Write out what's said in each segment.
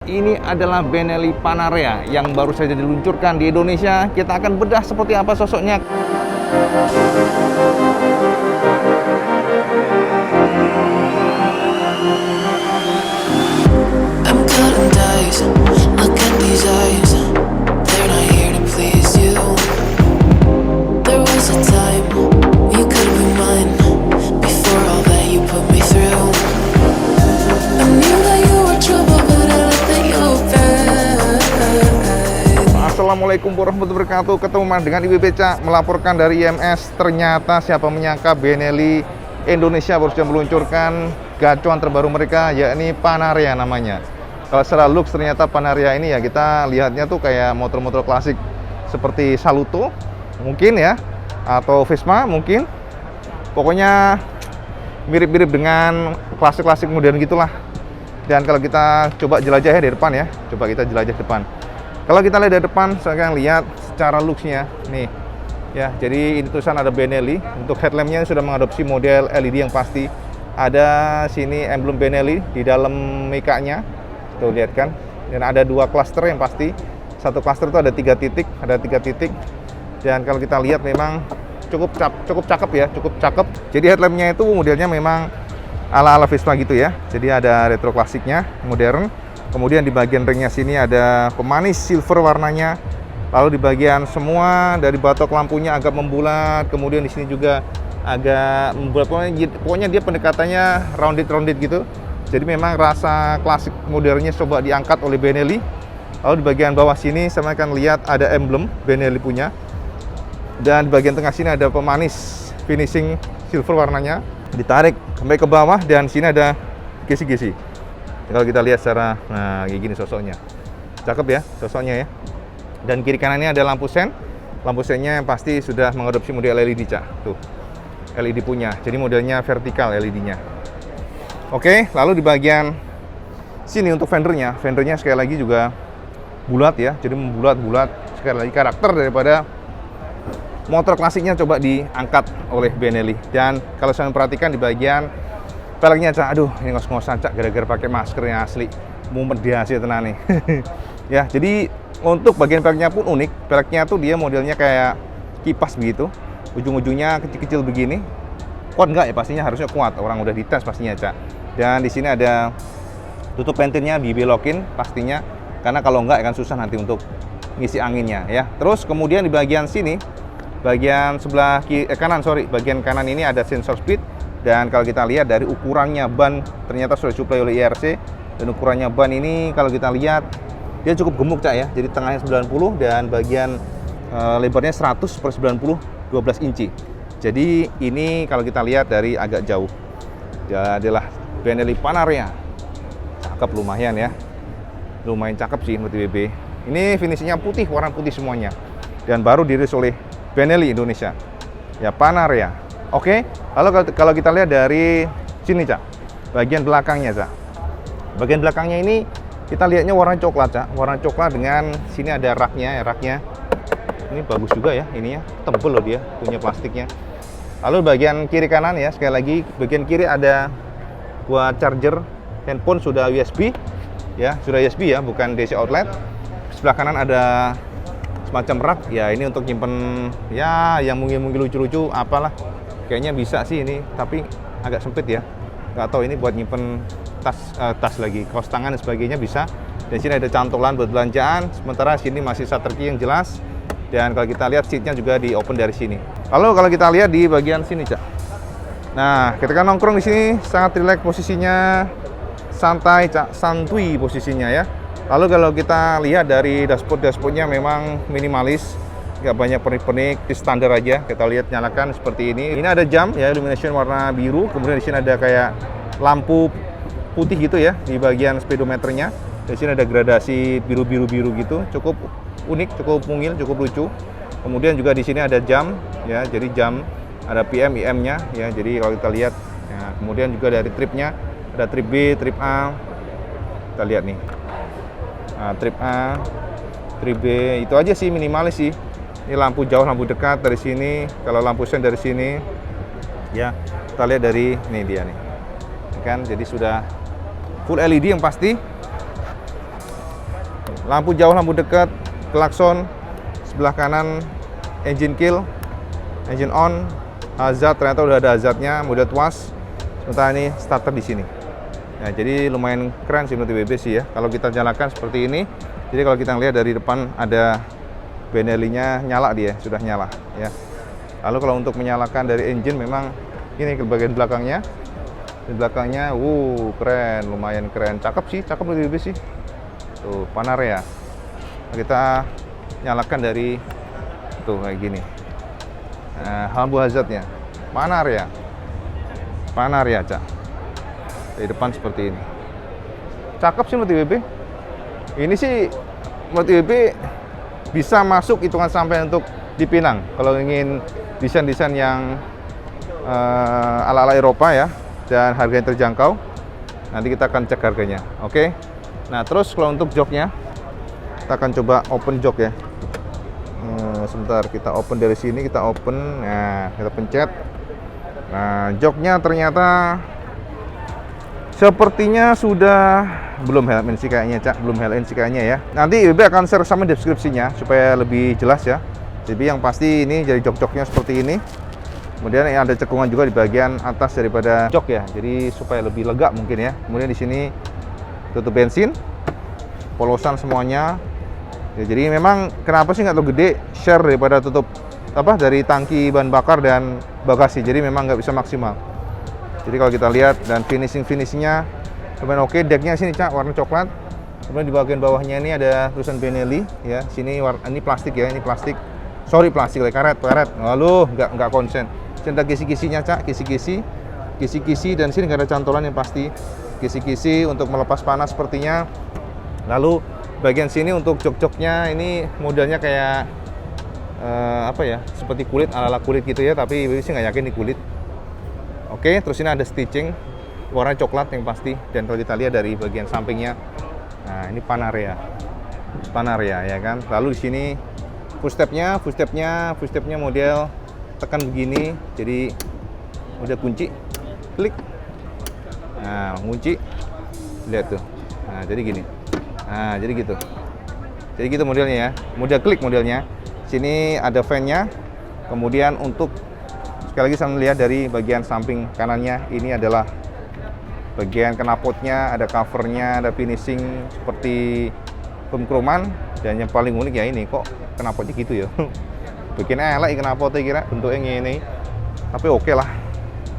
ini adalah Benelli Panarea yang baru saja diluncurkan di Indonesia. Kita akan bedah seperti apa sosoknya. I'm cutting dice, look at these eyes, they're not here to please you. There was a time you could be mine, before all that you put me through. I knew that you were trouble, but I let that you bad. Assalamualaikum warahmatullahi wabarakatuh. Ketemu dengan Ibu Beca melaporkan dari IMS. Ternyata siapa menyangka Benelli Indonesia baru saja meluncurkan gacuan terbaru mereka, yakni Panarea namanya. Kalau secara looks ternyata Panarea ini ya kita lihatnya tuh kayak motor-motor klasik seperti Saluto mungkin ya, atau Vespa mungkin. Pokoknya mirip-mirip dengan klasik-klasik modern gitulah. Dan kalau kita coba jelajah ya di depan ya, coba kita jelajah depan. Kalau kita lihat dari depan, saya akan lihat secara looks-nya nih. Ya, jadi ini tulisan ada Benelli. Untuk headlamp-nya sudah mengadopsi model LED yang pasti. Ada sini emblem Benelli di dalam mika-nya. Tuh lihat kan. Dan ada dua cluster yang pasti. Satu cluster itu ada tiga titik, Dan kalau kita lihat memang cukup cakep ya, cukup cakep. Jadi headlamp-nya itu modelnya memang ala-ala Vespa gitu ya. Jadi ada retro klasiknya, modern. Kemudian di bagian ringnya sini ada pemanis silver warnanya. Lalu di bagian semua dari batok lampunya agak membulat. Kemudian di sini juga agak membulat. Pokoknya dia pendekatannya rounded gitu. Jadi memang rasa klasik modernnya coba diangkat oleh Benelli. Lalu di bagian bawah sini saya akan lihat ada emblem Benelli punya. Dan di bagian tengah sini ada pemanis finishing silver warnanya. Ditarik sampai ke bawah dan sini ada gisi-gisi. Kalau kita lihat secara, nah kayak gini sosoknya. Cakep ya sosoknya ya. Dan kiri kanannya ada lampu sen. Lampu sennya yang pasti sudah mengadopsi model LED, Cak. Tuh, LED punya. Jadi modelnya vertikal LED-nya. Oke, lalu di bagian sini untuk fendernya sekali lagi juga bulat ya. Jadi membulat-bulat. Sekali lagi karakter daripada motor klasiknya coba diangkat oleh Benelli. Dan kalau saya perhatikan di bagian peleknya, Cak, aduh ini ngos-ngosan, Cak, gara-gara pakai maskernya asli. Mumet dia sih tenan nih. Ya, jadi untuk bagian peleknya pun unik. Peleknya tuh dia modelnya kayak kipas begitu. Ujung-ujungnya kecil-kecil begini. Kuat nggak ya? Pastinya harusnya kuat. Orang udah dites pastinya, Cak. Dan di sini ada tutup pentilnya dibelokin pastinya. Karena kalau nggak akan susah nanti untuk ngisi anginnya ya. Terus kemudian di bagian sini, bagian sebelah bagian kanan ini ada sensor speed. Dan kalau kita lihat dari ukurannya ban ternyata sudah disuplai oleh IRC. Dan ukurannya ban ini kalau kita lihat dia cukup gemuk, Cak ya. Jadi tengahnya 90 dan bagian lebarnya 100/90 12 inci. Jadi ini kalau kita lihat dari agak jauh. Dia adalah Benelli Panarea. Cakep lumayan ya. Lumayan cakep sih menurut BB. Ini finishingnya putih, warna putih semuanya. Dan baru dirilis oleh Benelli Indonesia. Ya, Panarea. Oke, lalu kalau kita lihat dari sini, Cak. Bagian belakangnya, Cak. Bagian belakangnya ini kita lihatnya warna coklat, Cak. Warna coklat dengan sini ada raknya. Ini bagus juga ya ininya. Tebel loh dia punya plastiknya. Lalu bagian kiri kanan ya, sekali lagi bagian kiri ada buat charger handphone sudah USB. Ya, sudah USB ya, bukan DC outlet. Sebelah kanan ada semacam rak. Ya, ini untuk nyimpen ya yang mungkin lucu-lucu apalah. Kayaknya bisa sih ini, tapi agak sempit ya. Nggak tahu ini buat nyimpen tas lagi, kaos tangan dan sebagainya bisa. Dan sini ada cantolan buat belanjaan. Sementara sini masih shutter key yang jelas. Dan kalau kita lihat seatnya juga di open dari sini. Lalu kalau kita lihat di bagian sini, Cak. Nah, ketika nongkrong di sini sangat rileks posisinya, santai, Cak, santuy posisinya ya. Lalu kalau kita lihat dari dashboardnya memang minimalis. Nggak banyak pernik-pernik, standar aja. Kita lihat nyalakan seperti ini. Ini ada jam ya, illumination warna biru. Kemudian di sini ada kayak lampu putih gitu ya di bagian speedometernya. Di sini ada gradasi biru-biru gitu. Cukup unik, cukup mungil, cukup lucu. Kemudian juga di sini ada jam ya. Jadi jam ada PM, IM-nya ya. Jadi kalau kita lihat ya, kemudian juga dari tripnya ada trip B, trip A. Kita lihat nih. Nah, trip A, trip B itu aja sih minimalis sih. Ini lampu jauh, lampu dekat dari sini. Kalau lampu sen dari sini, ya kita lihat dari ini dia nih, kan? Jadi sudah full LED yang pasti. lampu jauh, lampu dekat, klakson, sebelah kanan engine kill, engine on, hazard, ternyata udah ada hazardnya, mode tuas. Sementara ini starter di sini. Nah, jadi lumayan keren sih menurut IWB sih ya. Kalau kita nyalakan seperti ini, jadi kalau kita lihat dari depan ada Benelli-nya nyala, dia sudah nyala ya. Lalu kalau untuk menyalakan dari engine, memang ini ke bagian belakangnya. Di belakangnya, keren, lumayan keren, cakep sih, cakep menurut IWB sih. Tuh, Panarea. Kita nyalakan dari tuh kayak gini. Nah, lampu hazardnya, Panarea, Cak. Dari depan seperti ini. Cakep sih menurut IWB. Ini sih menurut IWB bisa masuk hitungan sampai untuk dipinang. Kalau ingin desain-desain yang ala-ala Eropa ya, dan harganya terjangkau, nanti kita akan cek harganya. Oke. Nah, terus kalau untuk joknya, kita akan coba open jok ya. Sebentar, kita open dari sini, kita open. Nah, kita pencet. Nah, joknya ternyata sepertinya sudah belum helm sih kayaknya, Cak. Belum helm sih kayaknya ya. Nanti IWB akan share sama deskripsinya supaya lebih jelas ya. Jadi yang pasti ini jadi jok-joknya seperti ini. Kemudian ada cekungan juga di bagian atas daripada jok ya. Jadi supaya lebih lega mungkin ya. Kemudian di sini tutup bensin, polosan semuanya. Ya, jadi memang kenapa sih nggak terlalu gede share daripada tutup dari tangki bahan bakar dan bagasi. Jadi memang nggak bisa maksimal. Jadi kalau kita lihat dan finishingnya lumayan oke. Decknya sini, Cak, warna coklat. Kemudian di bagian bawahnya ini ada tulisan Benelli ya. Sini ini plastik ya, ini plastik. Sorry, plastik, karet. Lalu nggak konsen. Cinta kisi-kisinya, Cak, kisi-kisi dan sini nggak ada cantolan yang pasti. Kisi-kisi untuk melepas panas sepertinya. Lalu bagian sini untuk jok-joknya ini modelnya kayak seperti kulit, ala-ala kulit gitu ya, tapi sih nggak yakin di kulit. Oke, terus ini ada stitching warna coklat yang pasti, dan kalau kita lihat dari bagian sampingnya, nah ini Panarea ya kan. Lalu di sini footstepnya model tekan begini, jadi udah kunci, klik, nah kunci, lihat tuh, nah jadi gini, nah jadi gitu modelnya ya, model klik modelnya. Sini ada fan-nya, kemudian untuk sekali lagi saya melihat dari bagian samping kanannya, ini adalah bagian knalpotnya, ada covernya, ada finishing seperti pemkroman, dan yang paling unik ya ini, kok knalpotnya gitu ya. Bikin elek knalpotnya, kira bentuknya ini, tapi oke lah,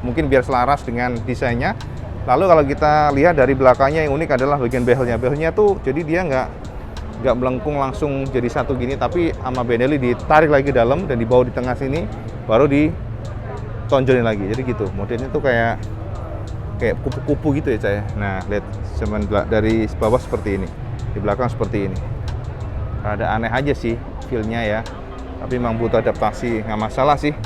mungkin biar selaras dengan desainnya. Lalu kalau kita lihat dari belakangnya, yang unik adalah bagian behelnya tuh, jadi dia nggak melengkung langsung jadi satu gini, tapi sama Benelli ditarik lagi dalam dan dibawa di tengah sini, baru ditonjolin lagi. Jadi gitu, modelnya tuh kayak kupu-kupu gitu ya, Cak. Nah, lihat cuman dari bawah seperti ini, di belakang seperti ini. Ada aneh aja sih feel-nya ya, tapi memang butuh adaptasi, nggak masalah sih.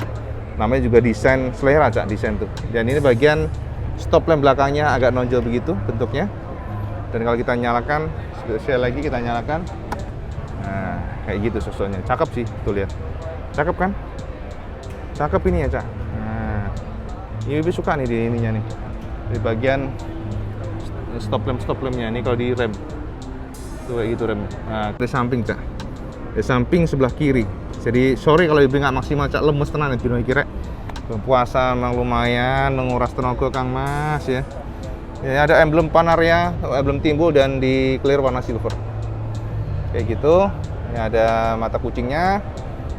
Namanya juga desain selera, Cak, desain tuh. Dan ini bagian stop lamp belakangnya agak nonjol begitu bentuknya. Dan kalau kita nyalakan, sekali lagi kita nyalakan, nah kayak gitu sosoknya. Cakep sih, tuh lihat, cakep kan? Cakep ini ya, Cak. Nah, ini lebih suka nih di ininya nih, di bagian stop lampnya ini kalau di rem tuh kayak gitu rem. Nah, dari samping, Cak, dari samping sebelah kiri. Jadi sorry kalau lebih nggak maksimal, Cak, lemes tenan ya kira. Puasa memang lumayan menguras tenaga Kang Mas ya. Ya, ada emblem Panarea, emblem timbul, dan di clear warna silver. Kayak gitu. Ini ada mata kucingnya.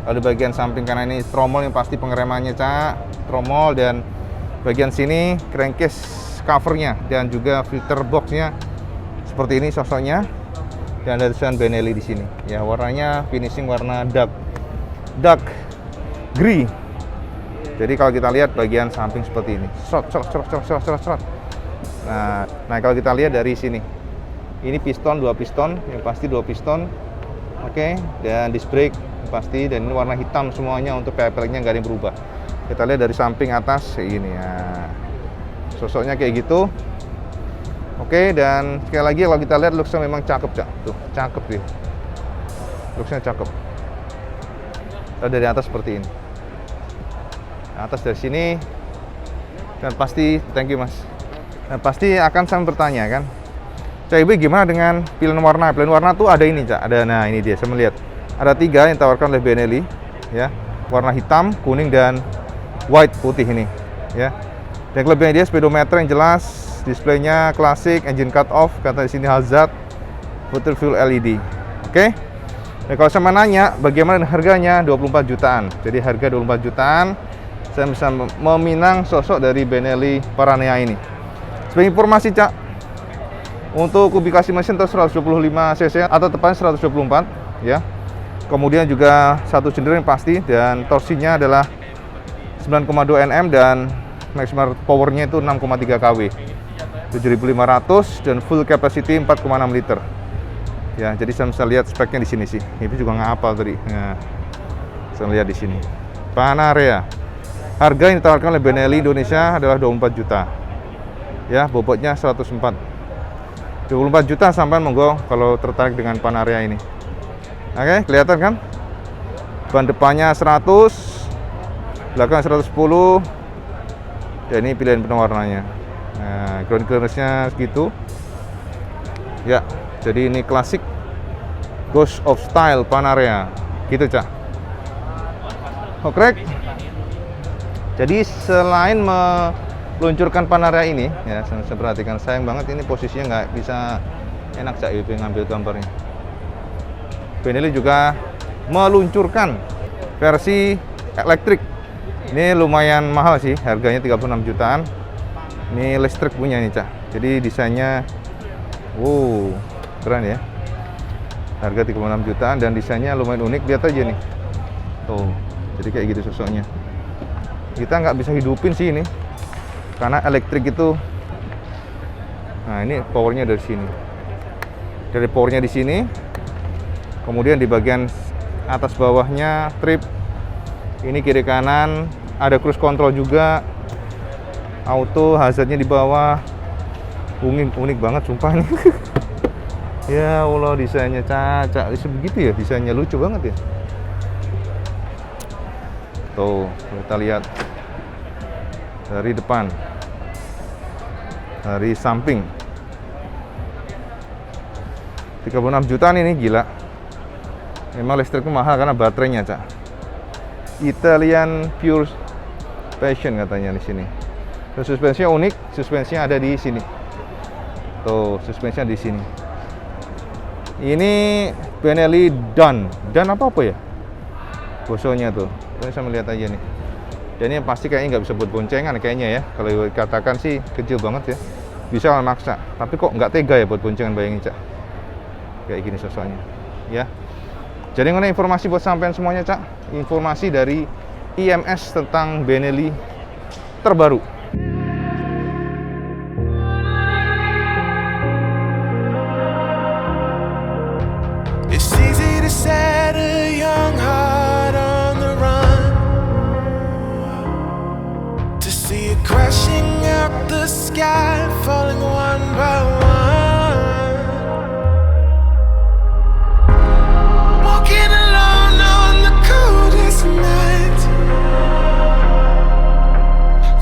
Lalu bagian samping kanan ini tromol yang pasti pengeremannya, Cak. Tromol, dan bagian sini crankcase covernya dan juga filter boxnya seperti ini sosoknya. Dan ada tulisan Benelli di sini. Ya, warnanya finishing warna dark grey. Jadi kalau kita lihat bagian samping seperti ini. Serot. Nah, kalau kita lihat dari sini, ini piston, 2 piston, yang pasti 2 piston, oke, dan disc brake yang pasti, dan ini warna hitam semuanya, untuk peleknya nggak ada yang berubah. Kita lihat dari samping atas kayak gini ya, sosoknya kayak gitu, oke. Dan sekali lagi kalau kita lihat looksnya memang cakep, Cak, tuh cakep sih, looksnya cakep. Kita dari atas seperti ini, atas dari sini, dan pasti thank you Mas. Nah, pasti akan saya bertanya kan, Cak Ibu gimana dengan pilihan warna? Pilihan warna tuh ada ini Cak, nah ini dia, saya melihat ada 3 yang ditawarkan oleh Benelli ya, warna hitam, kuning, dan white, putih ini ya. Dan kelebihannya dia speedometer yang jelas, displaynya klasik, engine cut off, kata di sini hazard, full fuel LED. Oke. Nah, kalau saya nanya bagaimana dengan harganya, 24 jutaan. Jadi harga 24 jutaan saya bisa meminang sosok dari Benelli Paranea ini. Sebagai informasi Cak, untuk kubikasi mesin 125 cc atau tepatnya 124 ya. Kemudian juga satu silinder yang pasti, dan torsinya adalah 9,2 Nm dan maksimal powernya itu 6,3 kW, 7.500 dan full capacity 4,6 liter. Ya, jadi saya bisa lihat speknya di sini sih. Ini juga nggak hafal tadi. Nah, saya lihat di sini. Panarea. Harga yang ditawarkan oleh Benelli Indonesia adalah 24 juta. Ya, bobotnya 104. 24 juta sampai monggo kalau tertarik dengan Panarea ini. Oke, kelihatan kan? Ban depannya 100, belakang 110. Dan ini pilihan penuh warnanya. Nah, ground clearance-nya segitu. Ya, jadi ini klasik Ghost of Style Panarea. Gitu, Cak. Oke. Jadi selain meluncurkan Panarea ini, ya saya perhatikan, sayang banget ini posisinya nggak bisa enak Cak Ibu ngambil gambarnya. Benelli juga meluncurkan versi elektrik. Ini lumayan mahal sih, harganya 36 jutaan. Ini listrik punya nih Cak. Jadi desainnya, wow, keren ya. Harga 36 jutaan dan desainnya lumayan unik. Lihat aja nih. Tuh, jadi kayak gitu sosoknya. Kita nggak bisa hidupin sih ini, karena elektrik itu. Nah, ini powernya dari sini. Dari powernya di sini. Kemudian di bagian atas bawahnya trip. Ini kiri kanan, ada cruise control juga. Auto, hazardnya di bawah. Unik banget sumpah nih. Ya Allah, desainnya Cak. Begitu ya, desainnya lucu banget ya. Tuh, kita lihat dari depan, dari samping. 36 jutaan ini gila. Memang listriknya mahal karena baterainya, Cak. Italian Pure Passion katanya di sini. Dan suspensinya unik, suspensinya ada di sini. Tuh, suspensinya di sini. Ini Benelli Dan apa ya? Bosonya tuh. Ini saya melihat aja nih. Dan ini pasti kayaknya nggak bisa buat boncengan kayaknya ya. Kalau dikatakan sih kecil banget ya. Bisa maksa, tapi kok nggak tega ya buat boncengan, bayangin Cak. Kayak gini sosoknya. Ya. Jadi mengenai informasi buat sampean semuanya Cak. Informasi dari IMS tentang Benelli terbaru. It's easy to set a young heart on the run, to see it crashing out the sky, falling one by one, walking alone on the coldest night.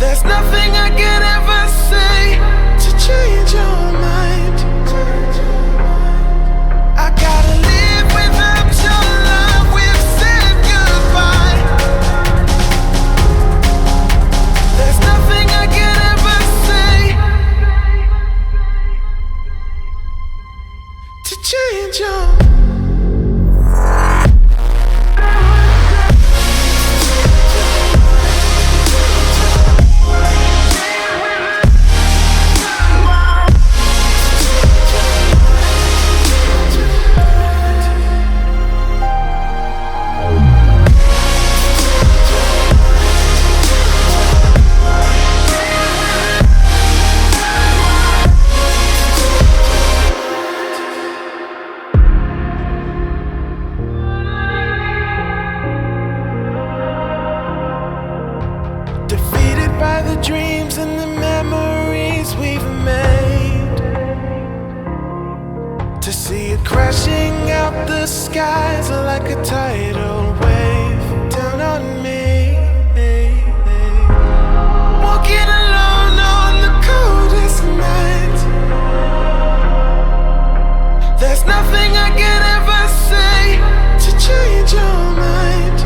There's nothing I could ever say to change your mind. I gotta live without your love. We've said goodbye. There's nothing I could ever say to change your mind. Defeated by the dreams and the memories we've made, to see it crashing out the skies like a tidal wave down on me, walking alone on the coldest night. There's nothing I can ever say to change your mind.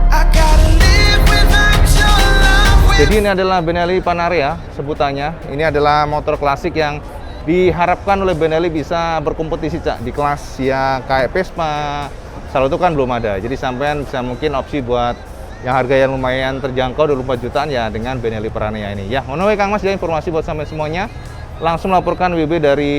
I gotta live without your love. Jadi ini adalah Benelli Panarea sebutannya. Ini adalah motor klasik yang diharapkan oleh Benelli bisa berkompetisi Cak di kelas ya kayak Vespa. Selalu itu kan belum ada. Jadi sampean bisa mungkin opsi buat yang harga yang lumayan terjangkau 24 jutaan ya dengan Benelli Panarea ini. Ya, ngono Kang Mas ya informasi buat sampean semuanya. Langsung laporkan WB dari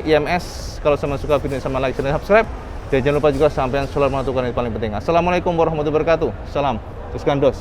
IMS. Kalau sama suka video sama like dan subscribe. Dan jangan lupa juga sampean selalu menentukan yang paling penting. Assalamualaikum warahmatullahi wabarakatuh. Salam. Teruskan dos.